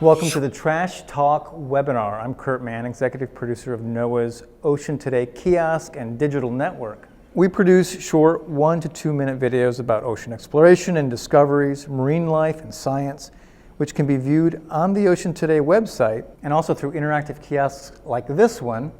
Welcome to the Trash Talk webinar. I'm Kurt Mann, executive producer of NOAA's Ocean Today kiosk and digital network. We produce short 1 to 2 minute videos about ocean exploration and discoveries, marine life and science, which can be viewed on the Ocean Today website and also through interactive kiosks like this one,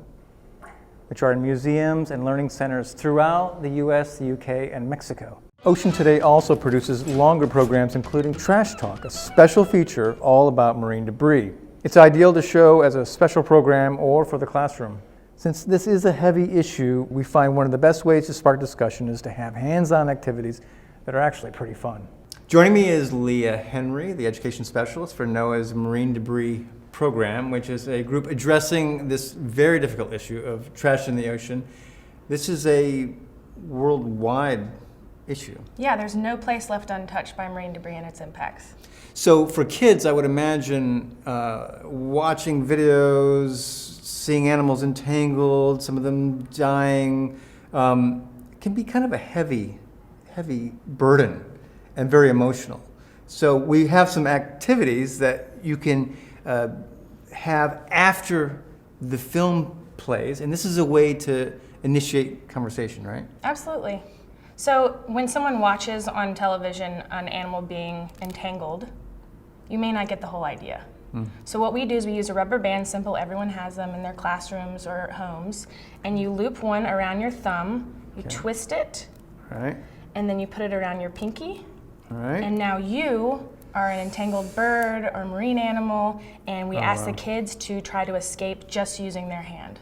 which are in museums and learning centers throughout the US, the UK, and Mexico. Ocean Today also produces longer programs including Trash Talk, a special feature all about marine debris. It's ideal to show as a special program or for the classroom. Since this is a heavy issue, we find one of the best ways to spark discussion is to have hands-on activities that are actually pretty fun. Joining me is Leah Henry, the education specialist for NOAA's Marine Debris Program, which is a group addressing this very difficult issue of trash in the ocean. This is a worldwide issue. Yeah, there's no place left untouched by marine debris and its impacts. So for kids, I would imagine watching videos, seeing animals entangled, some of them dying, can be kind of a heavy burden and very emotional. So we have some activities that you can have after the film plays, and this is a way to initiate conversation, right? Absolutely. So when someone watches on television an animal being entangled, you may not get the whole idea. So what we do is we use a rubber band, simple, everyone has them in their classrooms or homes, and you loop one around your thumb, you twist it, Right. and then you put it around your pinky, All right. and now you are an entangled bird or marine animal, and we ask the kids to try to escape just using their hand.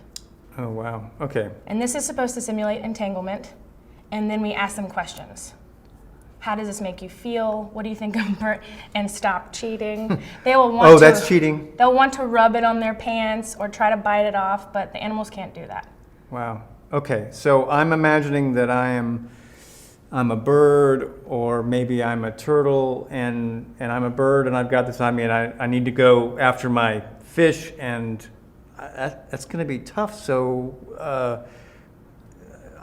Oh, wow. Okay. And this is supposed to simulate entanglement. And then we ask them questions. How does this make you feel? What do you think of bird? And stop cheating. They will want that's cheating. They'll want to rub it on their pants or try to bite it off, but the animals can't do that. Wow. Okay. So I'm imagining that I'm a bird, or maybe I'm a turtle, and I'm a bird, and I've got this on me, and I need to go after my fish, and that's going to be tough. So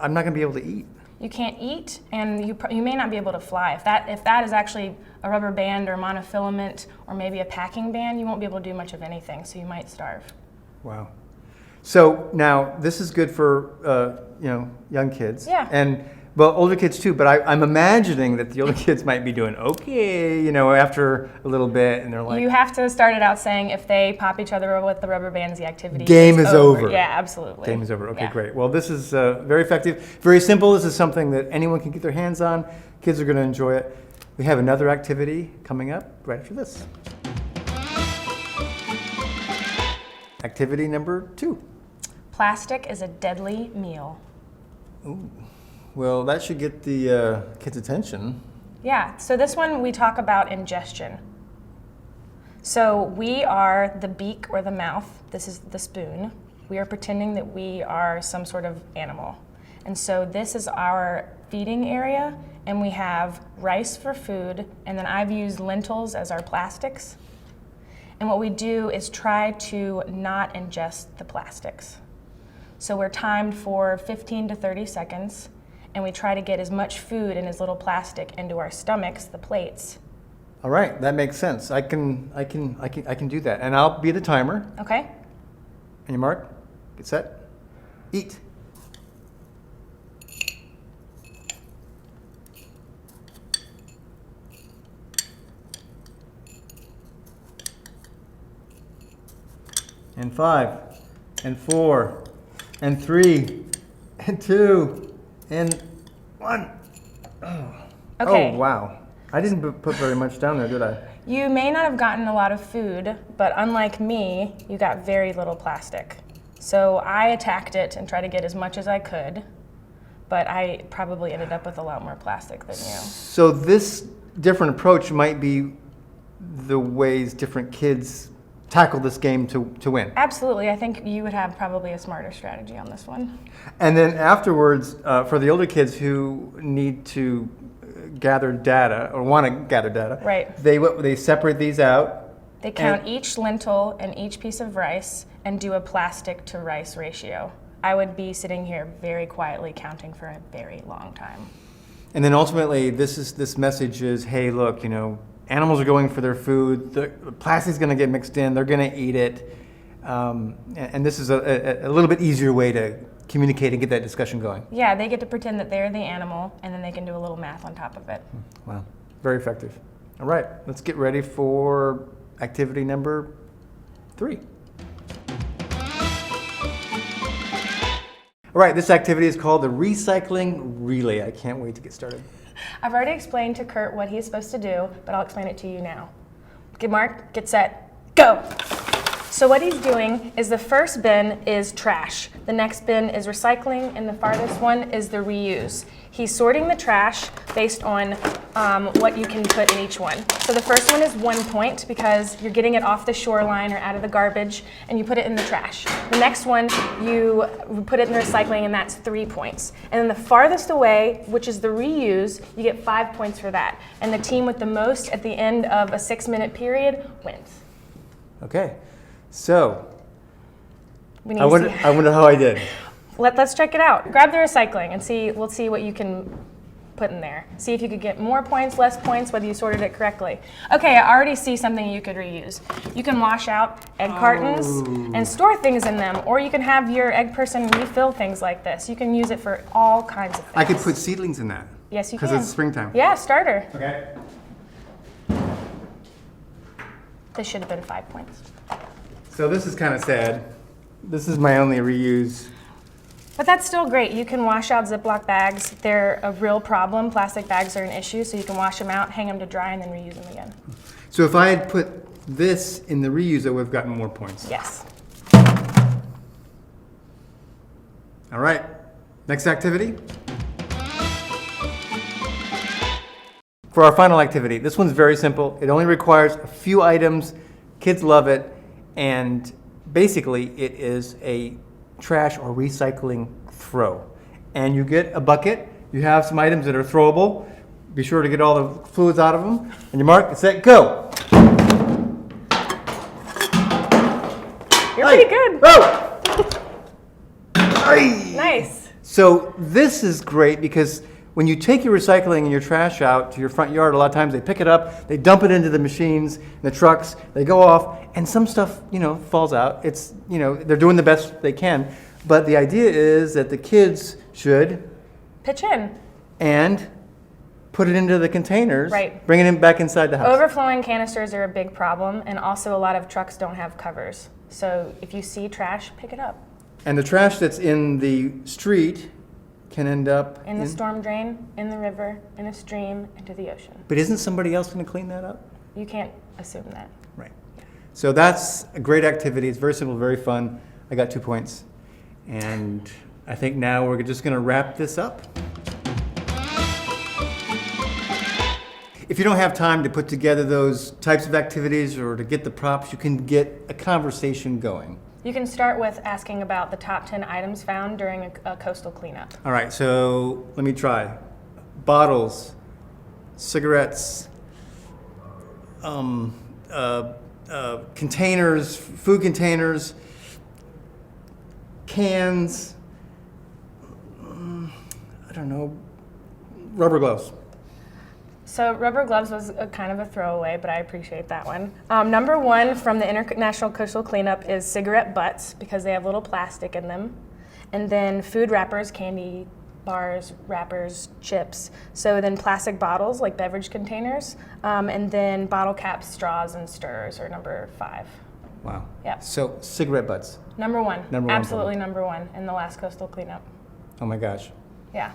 I'm not going to be able to eat. You can't eat, and you may not be able to fly. If that is actually a rubber band or monofilament or maybe a packing band, you won't be able to do much of anything, so you might starve. Wow. So now this is good for young kids. Yeah. Well, older kids too, but I'm imagining that the older kids might be doing okay, after a little bit, and they're like... You have to start it out saying if they pop each other with the rubber bands, the activity Game is over. Yeah, absolutely. Game is over. Okay, Yeah. great. Well, this is very effective, very simple. This is something that anyone can get their hands on. Kids are going to enjoy it. We have another activity coming up right after this. Activity number 2. Plastic is a deadly meal. Ooh. Well, that should get the kids' attention. Yeah, so this one we talk about ingestion. So we are the beak or the mouth. This is the spoon. We are pretending that we are some sort of animal. And so this is our feeding area, and we have rice for food, and then I've used lentils as our plastics. And what we do is try to not ingest the plastics. So we're timed for 15 to 30 seconds. And we try to get as much food and as little plastic into our stomachs, the plates. All right, that makes sense. I can do that, and I'll be the timer. Okay. And you mark, get set, eat. And 5, and 4, and 3, and 2. And 1. Oh. Okay. Oh, wow. I didn't put very much down there, did I? You may not have gotten a lot of food, but unlike me, you got very little plastic. So I attacked it and tried to get as much as I could, but I probably ended up with a lot more plastic than you. So this different approach might be the ways different kids tackle this game to win. Absolutely. I think you would have probably a smarter strategy on this one. And then afterwards, for the older kids who need to gather data or want to gather data, right? They separate these out. They count each lentil and each piece of rice and do a plastic to rice ratio. I would be sitting here very quietly counting for a very long time. And then ultimately, this message is, hey, look, animals are going for their food, the plastic's going to get mixed in, they're going to eat it. And this is a little bit easier way to communicate and get that discussion going. Yeah, they get to pretend that they're the animal, and then they can do a little math on top of it. Wow, very effective. All right, let's get ready for activity number 3. All right, this activity is called the recycling relay. I can't wait to get started. I've already explained to Kurt what he's supposed to do, but I'll explain it to you now. Get marked, get set, go! So what he's doing is the first bin is trash, the next bin is recycling, and the farthest one is the reuse. He's sorting the trash based on what you can put in each one. So the first one is 1 point because you're getting it off the shoreline or out of the garbage, and you put it in the trash. The next one, you put it in the recycling, and that's 3 points. And then the farthest away, which is the reuse, you get 5 points for that. And the team with the most at the end of a 6-minute period wins. Okay, so We need I to see. wonder how I did. Let's check it out. Grab the recycling and we'll see what you can put in there. See if you could get more points, less points, whether you sorted it correctly. Okay, I already see something you could reuse. You can wash out egg cartons and store things in them, or you can have your egg person refill things like this. You can use it for all kinds of things. I could put seedlings in that. Yes, you can. Because it's springtime. Yeah, starter. Okay. This should have been 5 points. So this is kind of sad. This is my only reuse. But that's still great. You can wash out Ziploc bags. They're a real problem. Plastic bags are an issue, so you can wash them out, hang them to dry, and then reuse them again. So if I had put this in the reuse, I would have gotten more points. Yes. All right, next activity. For our final activity, this one's very simple. It only requires a few items. Kids love it. And basically, it is a trash or recycling throw. And you get a bucket. You have some items that are throwable. Be sure to get all the fluids out of them. And you mark, set, go. You're pretty good. Oh! Aye. Nice. So this is great because when you take your recycling and your trash out to your front yard, a lot of times they pick it up, they dump it into the machines, the trucks, they go off, and some stuff, falls out. It's, they're doing the best they can. But the idea is that the kids should Pitch in. and put it into the containers, Right. bring it back inside the house. Overflowing canisters are a big problem, and also a lot of trucks don't have covers. So if you see trash, pick it up. And the trash that's in the street can end up In the storm drain, in the river, in a stream, into the ocean. But isn't somebody else going to clean that up? You can't assume that. Right. So that's a great activity. It's very simple, very fun. I got 2 points. And I think now we're just going to wrap this up. If you don't have time to put together those types of activities or to get the props, you can get a conversation going. You can start with asking about the top 10 items found during a coastal cleanup. All right, so let me try. Bottles, cigarettes, containers, food containers, cans, I don't know, rubber gloves. So rubber gloves was a kind of a throwaway, but I appreciate that one. Number 1 from the International Coastal Cleanup is cigarette butts because they have little plastic in them. And then food wrappers, candy bars, wrappers, chips. So then plastic bottles like beverage containers. And then bottle caps, straws, and stirrers are number 5. Wow. Yep. So cigarette butts. Number 1. Number 1 Absolutely number 1 in the last coastal cleanup. Oh my gosh. Yeah.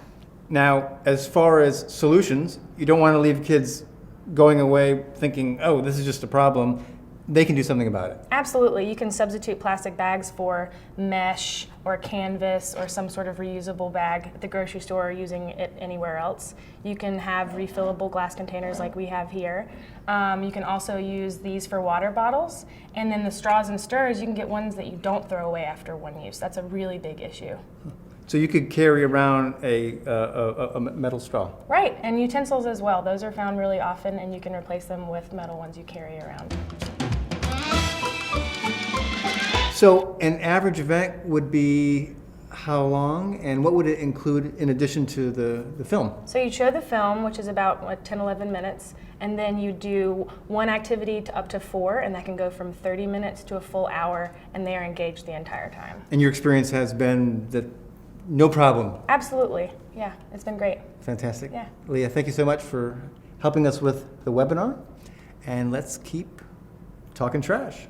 Now, as far as solutions, you don't want to leave kids going away thinking, oh, this is just a problem. They can do something about it. Absolutely. You can substitute plastic bags for mesh or canvas or some sort of reusable bag at the grocery store or using it anywhere else. You can have refillable glass containers like we have here. You can also use these for water bottles. And then the straws and stirrers, you can get ones that you don't throw away after one use. That's a really big issue. So you could carry around a metal straw. Right, and utensils as well. Those are found really often, and you can replace them with metal ones you carry around. So an average event would be how long, and what would it include in addition to the film? So you show the film, which is about 10, 11 minutes, and then you do one activity to up to 4, and that can go from 30 minutes to a full hour, and they are engaged the entire time. And your experience has been that no problem? Absolutely, yeah, it's been great. Fantastic. Yeah. Leah, thank you so much for helping us with the webinar, and let's keep talking trash.